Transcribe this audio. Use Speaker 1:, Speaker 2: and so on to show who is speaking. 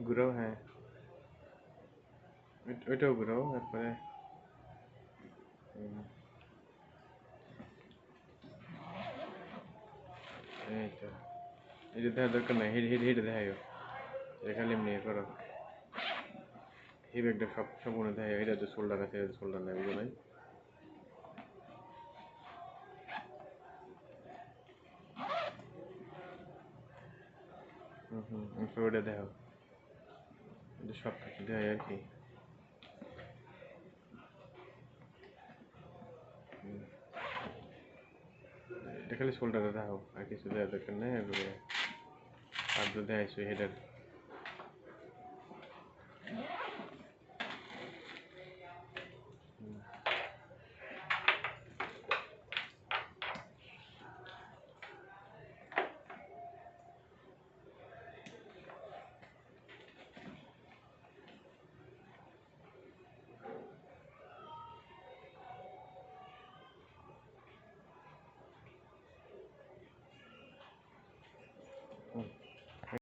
Speaker 1: ঘুরাও, হ্যাঁ ওইটাও ঘুরাও তারপরে এই তো এটা দেখার দরকার নাই, হেঁটে হেঁটে হেঁটে দেখাইও, এটা খালি এমনি করো। এই ব্যাগটা সব সম্পূর্ণ দেখাই, এটা তো শোল্ডার আছে, এটা শোল্ডার নাই, বুঝো নাই? ওটা দেখো, এটা সব কিছু দেখাই আর কি। এটা খালি শোল্ডারে দেখাও, আর কিছু দেওয়ার দরকার নেই। আর তো দেখাইছো হেডার।